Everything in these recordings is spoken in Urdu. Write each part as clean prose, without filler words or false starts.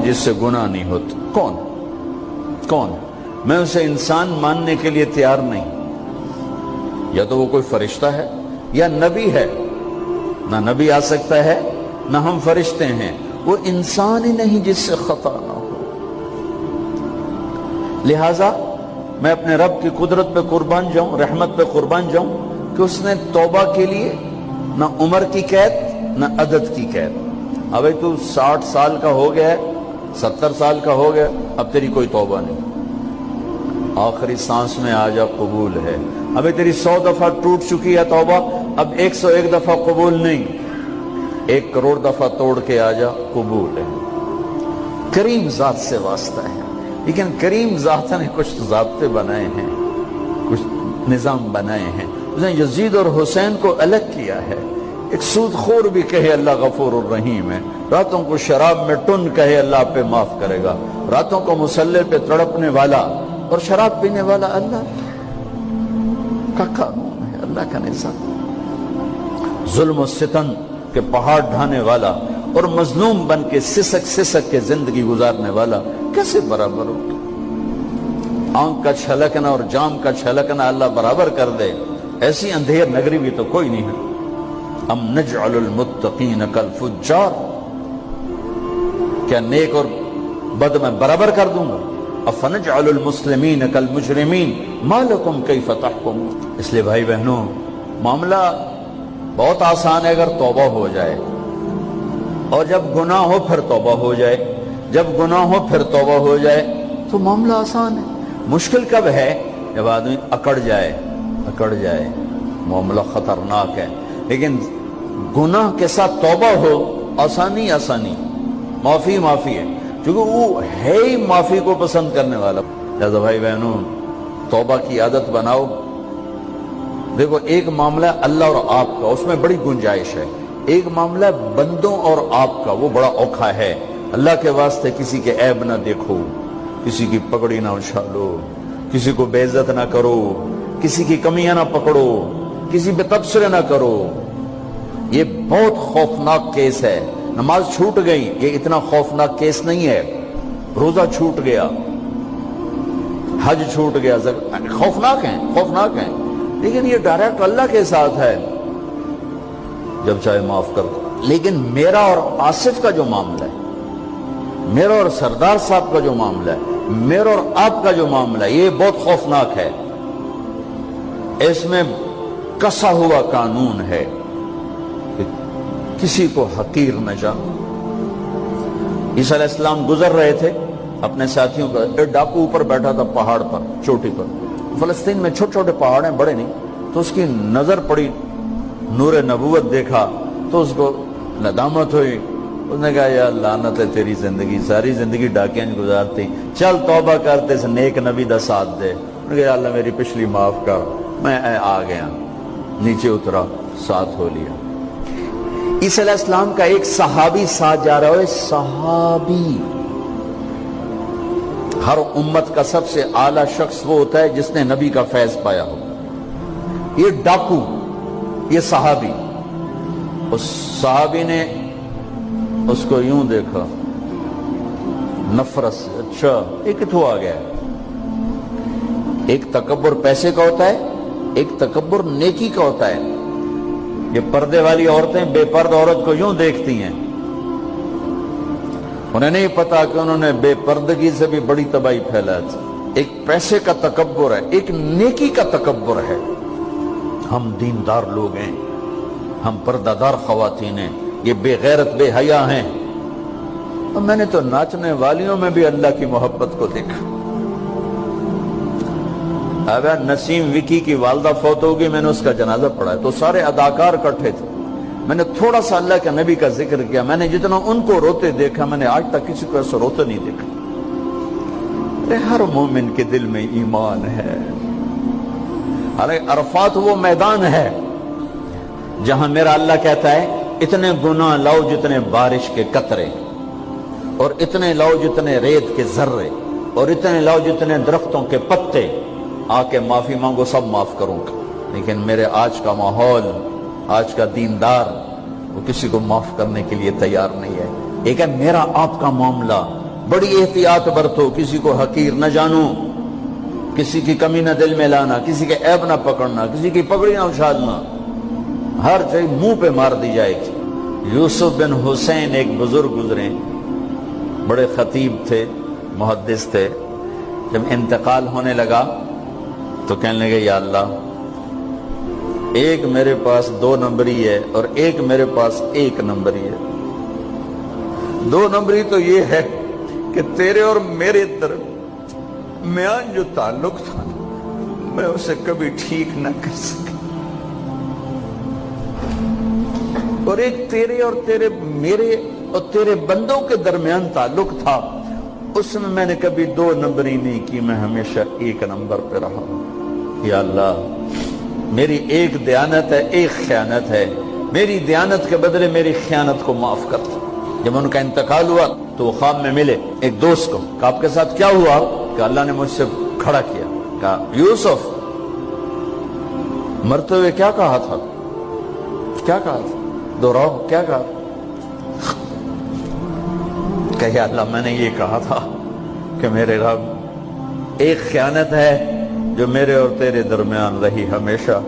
جس سے گناہ نہیں ہوتا؟ کون؟ میں اسے انسان ماننے کے لیے تیار نہیں. یا تو وہ کوئی فرشتہ ہے یا نبی ہے. نہ نبی آ سکتا ہے نہ ہم فرشتے ہیں. وہ انسان ہی نہیں جس سے خطا نہ ہو. لہذا میں اپنے رب کی قدرت پہ قربان جاؤں, رحمت پہ قربان جاؤں کہ اس نے توبہ کے لیے نہ عمر کی قید نہ عدد کی قید. ابھی تو 60 سال کا ہو گیا ہے, 70 سال کا ہو گیا, اب تیری کوئی توبہ نہیں. آخری سانس میں آ جا, قبول ہے. ابھی تیری 100 دفعہ ٹوٹ چکی ہے توبہ, اب 101 دفعہ قبول نہیں, 1 کروڑ دفعہ توڑ کے آ جا, قبول ہے. کریم ذات سے واسطہ ہے. لیکن کریم ذات نے کچھ ضابطے بنائے ہیں, کچھ نظام بنائے ہیں. اس نے یزید اور حسین کو الگ کیا ہے. ایک سود خور بھی کہے اللہ غفور الرحیم ہے, راتوں کو شراب میں ٹن کہے اللہ پہ معاف کرے گا, راتوں کو مصلی پہ تڑپنے والا اور شراب پینے والا اللہ کا قانون ہے, اللہ کا نظام. ظلم و ستم کے پہاڑ ڈھانے والا اور مظلوم بن کے سسک کے زندگی گزارنے والا کیسے برابر ہو؟ آنکھ کا چھلکنا اور جام کا چھلکنا اللہ برابر کر دے, ایسی اندھیر نگری بھی تو کوئی نہیں ہے. ام نجعل المتقین کالفجار, کیا نیک اور بد میں برابر کر دوں گا؟ افنجعل المسلمین کالمجرمین ما لکم کیف تحکمون. اس لیے بھائی بہنوں, معاملہ بہت آسان ہے اگر توبہ ہو جائے, اور جب گناہ ہو پھر توبہ ہو جائے. جب گناہ ہو پھر توبہ ہو جائے تو معاملہ آسان ہے. مشکل کب ہے؟ جب آدمی اکڑ جائے, معاملہ خطرناک ہے. لیکن گناہ کے ساتھ توبہ ہو, آسانی, معافی ہے, کیونکہ وہ ہے ہی معافی کو پسند کرنے والا. لہذا بھائی بہنوں, توبہ کی عادت بناؤ. دیکھو, ایک معاملہ ہے اللہ اور آپ کا, اس میں بڑی گنجائش ہے. ایک معاملہ ہے بندوں اور آپ کا, وہ بڑا اوکھا ہے. اللہ کے واسطے کسی کے عیب نہ دیکھو, کسی کی پگڑی نہ اچھالو, کسی کو بے عزت نہ کرو, کسی کی کمیاں نہ پکڑو, کسی پہ تبصرے نہ کرو. یہ بہت خوفناک کیس ہے. نماز چھوٹ گئی, یہ اتنا خوفناک کیس نہیں ہے. روزہ چھوٹ گیا, حج چھوٹ گیا, خوفناک ہیں, لیکن یہ ڈائریکٹ اللہ کے ساتھ ہے, جب چاہے معاف کر دو. لیکن میرا اور آصف کا جو معاملہ ہے, میرا اور سردار صاحب کا جو معاملہ ہے, میرا اور آپ کا جو معاملہ ہے, یہ بہت خوفناک ہے. اس میں کسا ہوا قانون ہے کہ کسی کو حقیر نہ جانو. عیسیٰ علیہ السلام گزر رہے تھے اپنے ساتھیوں کا, ایک ڈاکو اوپر بیٹھا تھا پہاڑ پر, چوٹی پر. فلسطین میں چھوٹے چھوٹے پہاڑ ہیں, بڑے نہیں. تو اس کی نظر پڑی, نور نبوت دیکھا تو اس کو ندامت ہوئی. اس نے کہا یا لعنت ہے تیری زندگی, ساری زندگی ڈاکیاں گزارتی, چل توبہ کرتے سے نیک نبی دا ساتھ دے. انہوں نے کہا یا اللہ میری پچھلی معاف کر. میں آ گیا, نیچے اترا, ساتھ ہو لیا. عیسیٰ علیہ السلام کا ایک صحابی ساتھ جا رہا ہے. صحابی, ہر امت کا سب سے اعلیٰ شخص وہ ہوتا ہے جس نے نبی کا فیض پایا ہو. یہ ڈاکو, یہ صحابی. اس صحابی نے اس کو یوں دیکھا, نفرت سے, اچھا یہ کتوں آ گیا. ایک تکبر پیسے کا ہوتا ہے, ایک تکبر نیکی کا ہوتا ہے. یہ پردے والی عورتیں بے پرد عورت کو یوں دیکھتی ہیں, انہیں نہیں پتا کہ انہوں نے بے پردگی سے بھی بڑی تباہی پھیلا تھی. ایک پیسے کا تکبر ہے, ایک نیکی کا تکبر ہے. ہم دیندار لوگ ہیں, ہم پردہ دار خواتین ہیں, یہ بے غیرت بے حیا ہیں. اور میں نے تو ناچنے والیوں میں بھی اللہ کی محبت کو دیکھا. اب نسیم وکی کی والدہ فوت ہوگی, میں نے اس کا جنازہ پڑھا ہے, تو سارے اداکار اکٹھے تھے. میں نے تھوڑا سا اللہ کے نبی کا ذکر کیا. میں نے جتنا ان کو روتے دیکھا, میں نے آج تک کسی کو ایسا روتے نہیں دیکھا. ہر مومن کے دل میں ایمان ہے. ارے عرفات وہ میدان ہے جہاں میرا اللہ کہتا ہے اتنے گناہ لاؤ جتنے بارش کے قطرے, اور اتنے لاؤ جتنے ریت کے ذرے, اور اتنے لاؤ جتنے درختوں کے پتے, آ کے معافی مانگو, سب معاف کروں گا. لیکن میرے آج کا ماحول, آج کا دیندار, وہ کسی کو معاف کرنے کے لیے تیار نہیں ہے. ایک ہے میرا آپ کا معاملہ, بڑی احتیاط برتو، کسی کو حقیر نہ جانو، کسی کی کمی نہ دل میں لانا، کسی کے عیب نہ پکڑنا، کسی کی پگڑی نہ اچھالنا، ہر چیز منہ پہ مار دی جائے گی۔ یوسف بن حسین ایک بزرگ گزرے، بڑے خطیب تھے، محدث تھے۔ جب انتقال ہونے لگا تو کہنے لگے یا اللہ، ایک میرے پاس 2 نمبری ہے اور ایک میرے پاس 1 نمبری ہے۔ 2 نمبری تو یہ ہے کہ تیرے اور میرے درمیان جو تعلق تھا میں اسے کبھی ٹھیک نہ کر سکا، اور ایک تیرے اور میرے اور تیرے بندوں کے درمیان تعلق تھا، اس میں نے کبھی 2 نمبری نہیں کی، میں ہمیشہ 1 نمبر پہ رہا۔ یا اللہ، میری ایک دیانت ہے، ایک خیانت ہے، میری دیانت کے بدلے میری خیانت کو معاف کر۔ جب ان کا انتقال ہوا تو وہ خواب میں ملے ایک دوست کو، کہ آپ کے ساتھ کیا ہوا؟ کہ اللہ نے مجھ سے کھڑا کیا، کہا یوسف مرتے ہوئے کیا کہا تھا؟ کیا کہا تھا؟ دوہراؤ، کیا کہا؟ کہ یا اللہ، میں نے یہ کہا تھا کہ میرے رب، ایک خیانت ہے جو میرے اور تیرے درمیان رہی ہمیشہ،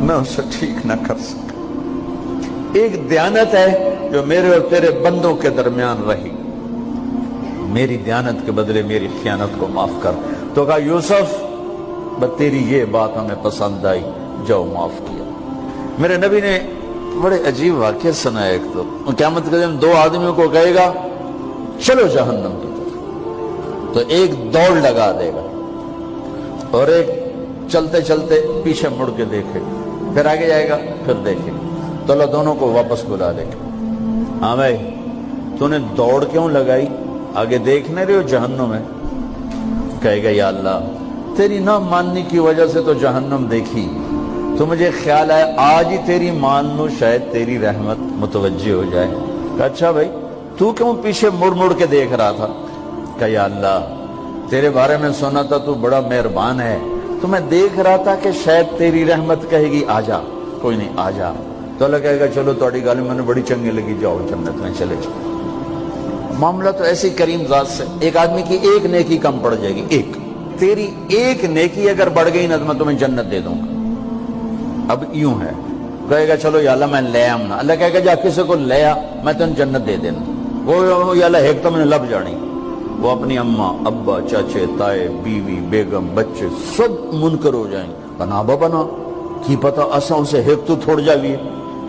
میں اسے ٹھیک نہ کر سکا۔ ایک دیانت ہے جو میرے اور تیرے بندوں کے درمیان رہی، میری دیانت کے بدلے میری خیانت کو معاف کر۔ تو کہا یوسف، بس تیری یہ بات ہمیں پسند آئی، جاؤ معاف کیا۔ میرے نبی نے بڑے عجیب واقعہ سنا۔ ایک تو قیامت کے دن 2 آدمیوں کو کہے گا چلو جہنم کی طرف، تو ایک دوڑ لگا دے گا اور ایک چلتے چلتے پیچھے مڑ کے دیکھے، پھر آگے جائے گا، پھر دیکھے، تو اللہ دونوں کو واپس بلا لے گا۔ ہاں بھائی، تو نے دوڑ کیوں لگائی؟ آگے دیکھنے رہے ہو جہنم ہے؟ کہے گا یا اللہ، تیری نہ ماننے کی وجہ سے تو جہنم دیکھی، تو مجھے خیال آیا آج ہی تیری مان لوں، شاید تیری رحمت متوجہ ہو جائے۔ کہا اچھا بھائی، تو کیوں پیچھے مڑ مڑ کے دیکھ رہا تھا؟ کہ یا اللہ، تیرے بارے میں سنا تھا تو بڑا مہربان ہے، تو میں دیکھ رہا تھا کہ شاید تیری رحمت کہے گی آ جا۔ کوئی نہیں، آ جا۔ تو اللہ کہے گا چلو تھوڑی گل میں نے بڑی چنگی لگی، جاؤ جنت میں چلے جاؤ۔ معاملہ تو ایسی کریم ذات سے، ایک آدمی کی ایک نیکی کم پڑ جائے گی، ایک تیری ایک نیکی اگر بڑھ گئی نا تو میں تمہیں جنت دے دوں گا۔ اب یوں ہے، کہے گا چلو یا اللہ میں لے آؤں نا، اللہ کہے گا جا کسی کو لے آ، میں تمہیں جنت دے دینا۔ وہ یا اللہ ایک تو میں نے لب جانی، وہ اپنی اماں ابا چاچے تائے بیوی بیگم بچے سب منکر ہو جائیں، بنا بنا کی پتہ اساں اسے ایک تو تھوڑ جاوی،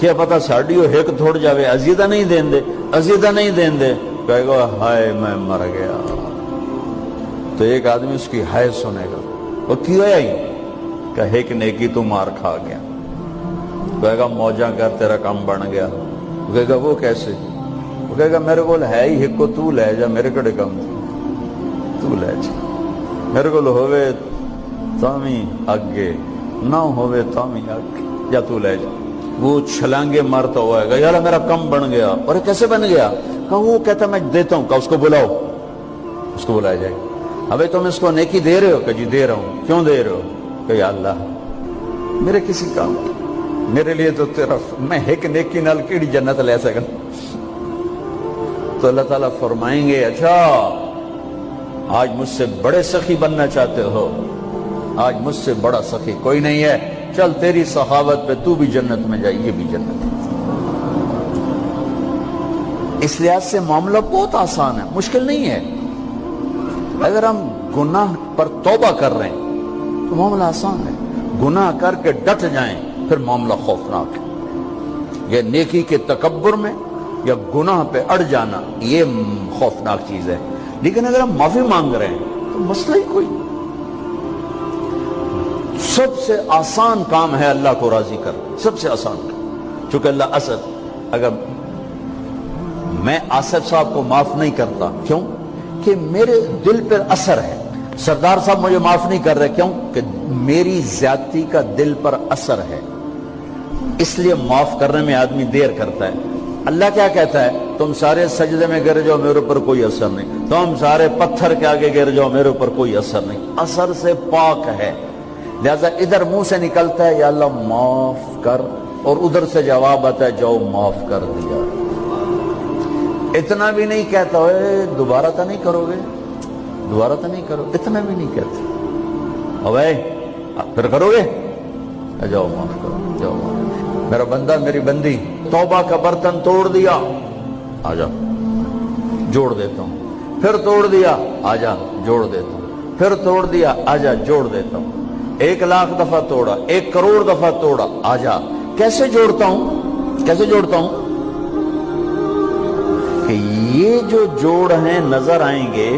کیا پتہ ساڑی ہو ایک تھوڑ جاوے، عزیدہ نہیں دین دے، عزیدہ نہیں دین دے۔ کہے گا ہائے میں مر گیا۔ تو ایک آدمی اس کی ہائے سنے گا، وہ کیوں آئی؟ کہ ایک نیکی تو مار کھا گیا۔ کہے گا موجہ کر، تیرا کام بن گیا۔ کہے گا وہ کیسے؟ وہ کہے گا میرے کو ہے ہی ایک کو، تو لے جا، میرے کڑے کم تو لے جا، میرے کو ہوئے تامی آگے نہ ہوئے تامی آگے، یا تو لے جا۔ وہ چھلانگے مارتا ہوا ہے گا یار میرا کم بن گیا۔ اور کیسے بن گیا؟ کہ وہ کہتا میں دیتا ہوں، کہ اس کو بلاؤ، اس کو بلایا جائے۔ ابھی تم اس کو نیکی دے رہے ہو؟ کہ جی دے رہا ہوں۔ کیوں دے رہے ہو؟ کہ یا اللہ میرے کسی کام کی، میرے لیے تو تیرا، میں ایک نیکی نال کیڑی جنت لے سکا۔ تو اللہ تعالیٰ فرمائیں گے اچھا آج مجھ سے بڑے سخی بننا چاہتے ہو؟ آج مجھ سے بڑا سخی کوئی نہیں ہے، چل تیری سخاوت پہ تو بھی جنت میں جائے، یہ بھی جنت ہے۔ اس لحاظ سے معاملہ بہت آسان ہے، مشکل نہیں ہے۔ اگر ہم گناہ پر توبہ کر رہے ہیں تو معاملہ آسان ہے، گناہ کر کے ڈٹ جائیں پھر معاملہ خوفناک ہے۔ یہ نیکی کے تکبر میں یا گناہ پہ اڑ جانا یہ خوفناک چیز ہے۔ لیکن اگر ہم معافی مانگ رہے ہیں تو مسئلہ ہی کوئی، سب سے آسان کام ہے اللہ کو راضی کر، سب سے آسان کام۔ چونکہ اللہ اسد، اگر میں آصف صاحب کو معاف نہیں کرتا، کیوں کہ میرے دل پر اثر ہے، سردار صاحب مجھے معاف نہیں کر رہے، کیوں کہ میری زیادتی کا دل پر اثر ہے، اس لیے معاف کرنے میں آدمی دیر کرتا ہے۔ اللہ کیا کہتا ہے؟ تم سارے سجدے میں گر جاؤ، میرے اوپر کوئی اثر نہیں، تم سارے پتھر کے آگے گر جاؤ، میرے اوپر کوئی اثر نہیں، اثر سے پاک ہے۔ لہذا ادھر منہ سے نکلتا ہے یا اللہ معاف کر، اور ادھر سے جواب آتا ہے جاؤ معاف کر دیا۔ اتنا بھی نہیں کہتا ہوئے دوبارہ تو نہیں کرو گے، دوبارہ تو نہیں کرو، اتنا بھی نہیں کہتا، اوے پھر کرو گے، جاؤ معاف کرو، جاؤ معاف، میرا بندہ میری بندی توبہ کا برتن توڑ دیا، آ جا جوڑ دیتا ہوں، پھر توڑ دیا، آ جا جوڑ دیتا ہوں، پھر توڑ دیا، آ جا جوڑ دیتا ہوں، 1,00,000 دفعہ توڑا، 1 کروڑ دفعہ توڑا، آ جا، کیسے جوڑتا ہوں، کیسے جوڑتا ہوں؟ کہ یہ جو جوڑ ہیں نظر آئیں گے،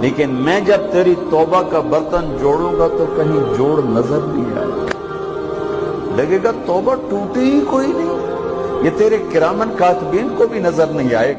لیکن میں جب تیری توبہ کا برتن جوڑوں گا تو کہیں جوڑ نظر نہیں آئے گا، لگے گا توبہ ٹوٹی ہی کوئی نہیں، یہ تیرے کرامن کاتبین کو بھی نظر نہیں آئے گا۔